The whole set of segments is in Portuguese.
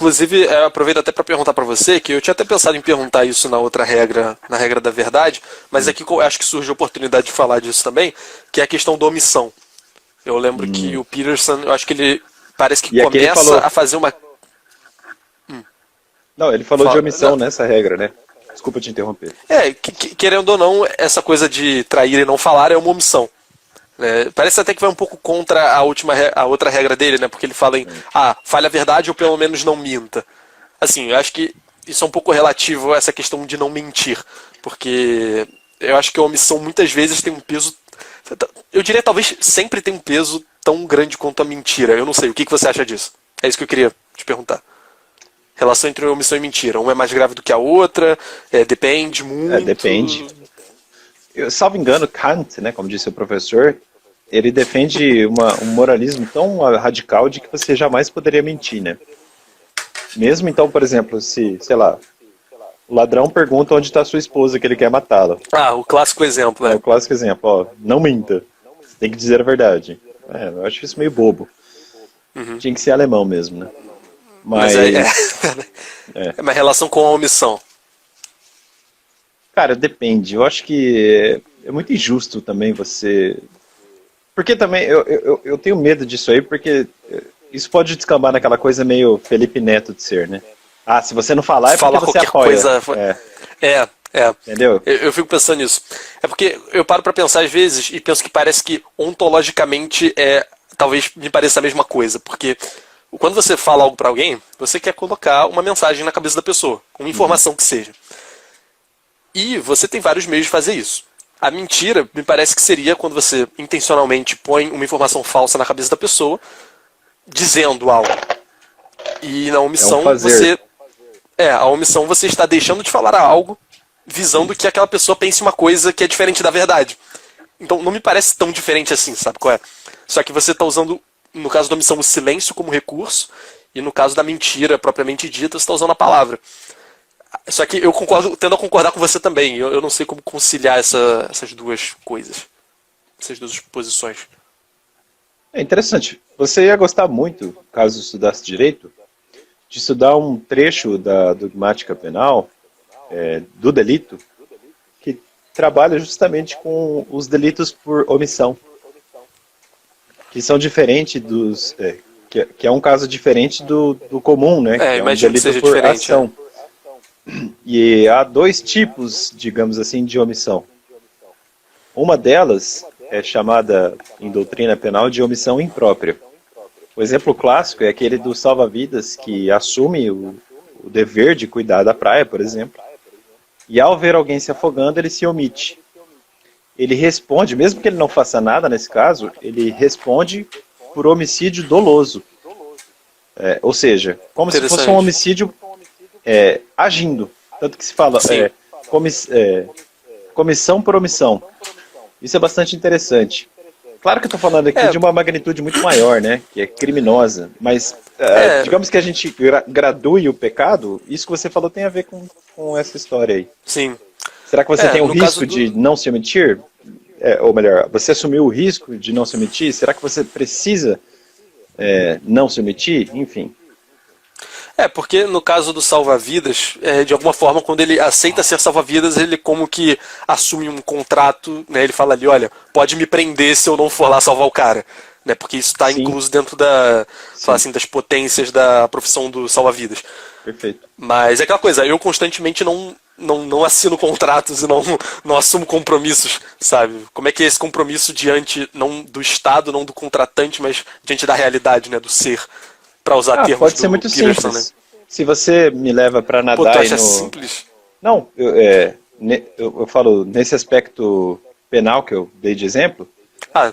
Inclusive, eu aproveito até para perguntar para você, que eu tinha até pensado em perguntar isso na outra regra, na regra da verdade, mas aqui eu acho que surge a oportunidade de falar disso também, que é a questão da omissão. Eu lembro que o Peterson, eu acho que ele parece que E aqui ele começa falou... a fazer uma... Não, ele falou de omissão Não. nessa regra, né? Desculpa te interromper. Querendo ou não, essa coisa de trair e não falar é uma omissão. Parece até que vai um pouco contra a outra regra dele, né? Porque ele fala em, fale a verdade ou pelo menos não minta. Assim, eu acho que isso é um pouco relativo a essa questão de não mentir. Porque eu acho que a omissão muitas vezes tem um peso... Eu diria talvez sempre tem um peso tão grande quanto a mentira. Eu não sei, o que você acha disso? É isso que eu queria te perguntar. Relação entre omissão e mentira. Uma é mais grave do que a outra, depende muito. Depende. Salvo engano, Kant, né, como disse o professor, ele defende um moralismo tão radical de que você jamais poderia mentir, né? Mesmo então, por exemplo, se, sei lá, o ladrão pergunta onde está sua esposa que ele quer matá-la. O clássico exemplo, né? O clássico exemplo, ó, não minta, você tem que dizer a verdade. Eu acho isso meio bobo. Tinha que ser alemão mesmo, né? Mas é uma relação com a omissão. Cara, depende. Eu acho que é muito injusto também você... Porque também eu tenho medo disso aí, porque isso pode descambar naquela coisa meio Felipe Neto de ser, né? Se você não falar é porque você apoia. Coisa. Entendeu? Eu fico pensando nisso. É porque eu paro pra pensar às vezes e penso que parece que ontologicamente talvez me pareça a mesma coisa, porque quando você fala algo pra alguém, você quer colocar uma mensagem na cabeça da pessoa, uma informação que seja. E você tem vários meios de fazer isso. A mentira me parece que seria quando você intencionalmente põe uma informação falsa na cabeça da pessoa, dizendo algo. E na omissão a omissão você está deixando de falar algo, visando que aquela pessoa pense uma coisa que é diferente da verdade. Então não me parece tão diferente assim, sabe qual é? Só que você está usando, no caso da omissão, o silêncio como recurso, e no caso da mentira propriamente dita, você está usando a palavra. Só que eu tendo a concordar com você também. Eu não sei como conciliar essas duas coisas. Essas duas posições. É interessante. Você ia gostar muito, caso estudasse direito, de estudar um trecho da dogmática penal, do delito, que trabalha justamente com os delitos por omissão. Que são diferentes dos... que é um caso diferente do comum, né? Que é um delito que seja por diferente, ação. E há dois tipos, digamos assim, de omissão. Uma delas é chamada, em doutrina penal, de omissão imprópria. O exemplo clássico é aquele do salva-vidas que assume o dever de cuidar da praia, por exemplo, e ao ver alguém se afogando, ele se omite. Ele responde, mesmo que ele não faça nada nesse caso, ele responde por homicídio doloso. Ou seja, como se fosse um homicídio agindo. Tanto que se fala comissão por omissão. Isso é bastante interessante. Claro que eu estou falando aqui de uma magnitude muito maior, né? Que é criminosa. Mas, digamos que a gente gradue o pecado, isso que você falou tem a ver com essa história aí. Sim. Será que você tem o risco de não se omitir? Ou melhor, você assumiu o risco de não se omitir? Será que você precisa não se omitir? Enfim. Porque no caso do salva-vidas, de alguma forma, quando ele aceita ser salva-vidas, ele como que assume um contrato, né? Ele fala ali, olha, pode me prender se eu não for lá salvar o cara. Né? Porque isso está incluso dentro fala assim, das potências da profissão do salva-vidas. Perfeito. Mas é aquela coisa, eu constantemente não assino contratos e não assumo compromissos, sabe? Como é que é esse compromisso diante, não do Estado, não do contratante, mas diante da realidade, né? Do ser. Para usar termos pode ser muito Peterson, simples. Né? Se você me leva para nadar... Pô, tu acha simples? Não, eu falo nesse aspecto penal que eu dei de exemplo,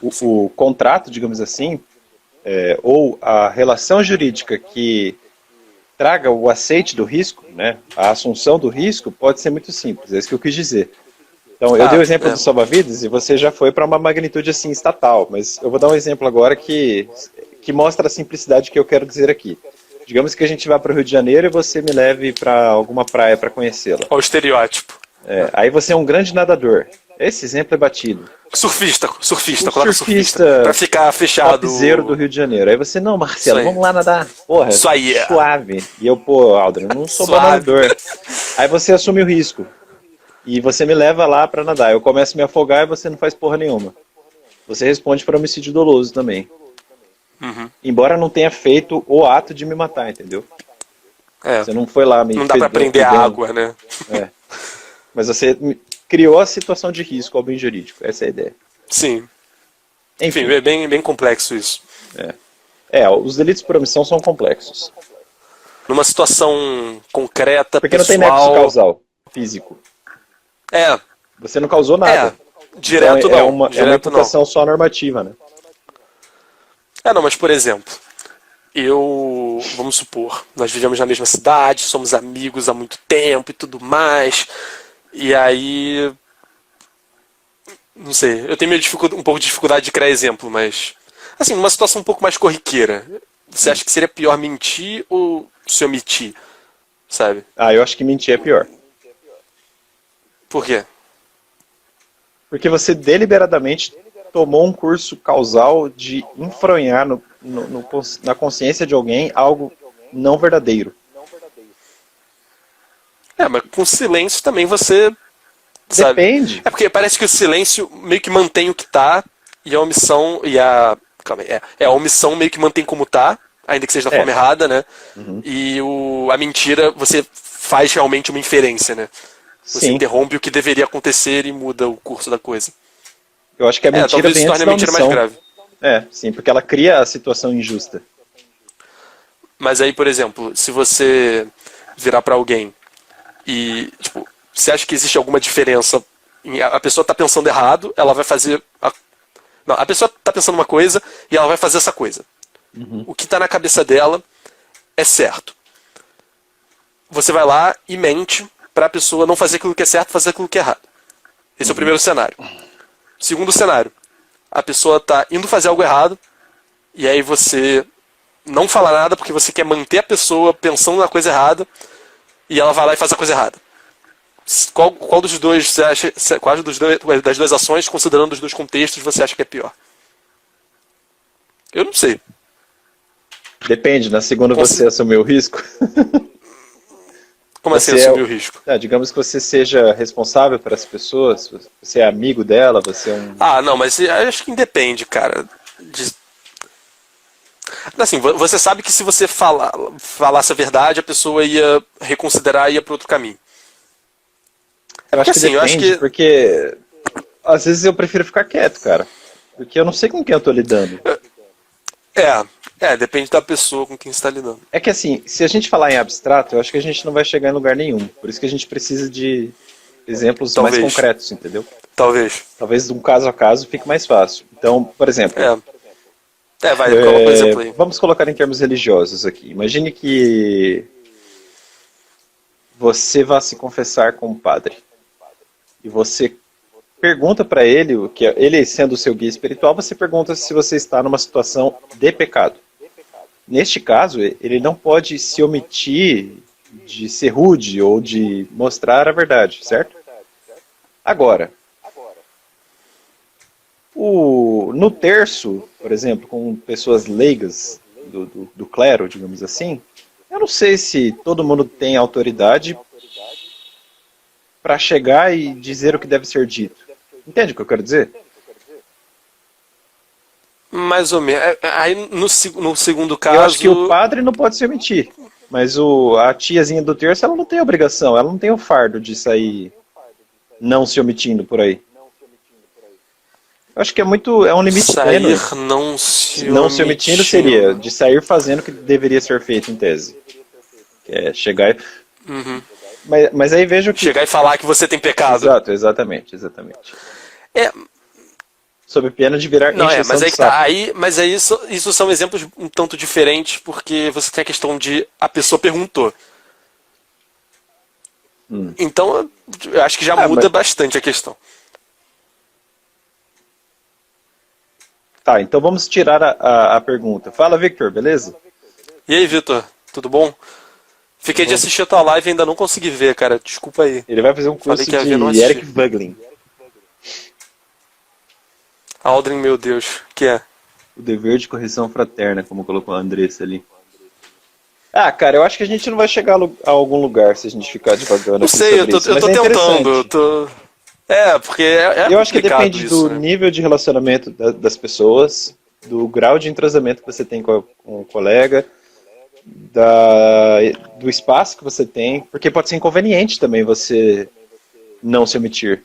o contrato, digamos assim, ou a relação jurídica que traga o aceite do risco, né, a assunção do risco, pode ser muito simples, é isso que eu quis dizer. Então, eu dei o exemplo do salva-vidas e você já foi para uma magnitude assim estatal, mas eu vou dar um exemplo agora que mostra a simplicidade que eu quero dizer aqui. Digamos que a gente vá para o Rio de Janeiro e você me leve para alguma praia para conhecê-la. Olha o estereótipo. Aí você é um grande nadador. Esse exemplo é batido. Surfista, O coloca surfista pra ficar fechado. topzera do Rio de Janeiro. Aí você, não, Marcelo, Isso aí. vamos lá nadar. Porra, Isso aí. suave. E eu, pô, Aldrin, eu não sou bom Suave. nadador. Aí você assume o risco. E você me leva lá pra nadar. Eu começo a me afogar e você não faz porra nenhuma. Você responde por homicídio doloso também. Uhum. Embora não tenha feito o ato de me matar, entendeu? É. Você não foi lá me Não dá pra prender a água, né? É. Mas você criou a situação de risco ao bem jurídico. Essa é a ideia. Sim. Enfim, Enfim, é bem complexo isso. os delitos por omissão são complexos. Numa situação concreta, Porque não tem pessoal... nexo causal, físico. É, Você não causou nada. direto Então, não. é uma Direto não. imputação só normativa, né? Não, mas por exemplo, vamos supor, nós vivemos na mesma cidade, somos amigos há muito tempo e tudo mais, e aí, não sei, eu tenho um pouco de dificuldade de criar exemplo, mas, assim, numa situação um pouco mais corriqueira, você acha que seria pior mentir ou se omitir, sabe? Eu acho que mentir é pior. Por quê? Porque você deliberadamente tomou um curso causal de enfronhar na consciência de alguém algo não verdadeiro. Mas com silêncio também você... sabe? Depende. É porque parece que o silêncio meio que mantém o que tá, e a omissão calma aí, a omissão meio que mantém como tá, ainda que seja da forma errada, né? Uhum. E a mentira, você faz realmente uma inferência, né? Você Sim. interrompe o que deveria acontecer e muda o curso da coisa. Eu acho que a mentira talvez vem se antes torne a da mentira mais omissão. grave. Sim, porque ela cria a situação injusta. Mas aí, por exemplo, se você virar pra alguém e, tipo, você acha que existe alguma diferença a pessoa tá pensando errado, ela vai fazer... Não, a pessoa tá pensando uma coisa e ela vai fazer essa coisa. Uhum. O que tá na cabeça dela é certo. Você vai lá e mente pra pessoa não fazer aquilo que é certo, fazer aquilo que é errado. Esse é o primeiro cenário. Segundo cenário, a pessoa tá indo fazer algo errado e aí você não fala nada porque você quer manter a pessoa pensando na coisa errada e ela vai lá e faz a coisa errada. Qual dos dois você acha, das duas ações, considerando os dois contextos, você acha que é pior? Eu não sei. Depende, na segunda você assumiu o risco. Como assim Você assumir o risco? Digamos que você seja responsável por as pessoas, você é amigo dela, você é um... Não, mas acho que independe, cara. Assim, você sabe que se você falasse a verdade, a pessoa ia reconsiderar e ia para outro caminho. Eu acho que assim, depende, porque às vezes eu prefiro ficar quieto, cara. Porque eu não sei com quem eu tô lidando. Depende da pessoa com quem você está lidando. É que assim, se a gente falar em abstrato, eu acho que a gente não vai chegar em lugar nenhum. Por isso que a gente precisa de exemplos mais concretos, entendeu? Talvez. Talvez de um caso a caso fique mais fácil. Então, por exemplo... vai, coloca um exemplo aí. Vamos colocar em termos religiosos aqui. Imagine que você vá se confessar com um padre. E você pergunta para ele, ele sendo o seu guia espiritual, você pergunta se você está numa situação de pecado. Neste caso, ele não pode se omitir de ser rude ou de mostrar a verdade, certo? Agora, no terço, por exemplo, com pessoas leigas do clero, digamos assim, eu não sei se todo mundo tem autoridade para chegar e dizer o que deve ser dito. Entende o que eu quero dizer? Mais ou menos. Aí no segundo caso... Eu acho que o padre não pode se omitir. Mas a tiazinha do terço, ela não tem obrigação, ela não tem o fardo de sair não se omitindo por aí. Eu acho que é um limite tênue. Não se omitindo seria de sair fazendo o que deveria ser feito em tese. Que é chegar e... Uhum. Mas aí vejo que... Chegar e falar que você tem pecado. Exato, exatamente. Sob pena de virar encheção mas de aí que saco. tá. Mas aí isso são exemplos um tanto diferentes, porque você tem a questão de a pessoa perguntou. Então, eu acho que já muda bastante a questão. Tá, então vamos tirar a pergunta. Fala, Victor, beleza? E aí, Vitor, tudo bom? Fiquei de assistir a tua live e ainda não consegui ver, cara. Desculpa aí. Ele vai fazer um curso Falei que ia ver, não de assisti. Eric Voegelin. Aldrin, meu Deus, que é? O dever de correção fraterna, como colocou a Andressa ali. Ah, cara, eu acho que a gente não vai chegar a algum lugar se a gente ficar devagando Não aqui sei, sobre isso, eu mas tô é tentando. interessante. Porque é Eu acho que complicado depende isso, do né? nível de relacionamento das pessoas, do grau de entrosamento que você tem com o colega, do espaço que você tem, porque pode ser inconveniente também você não se omitir.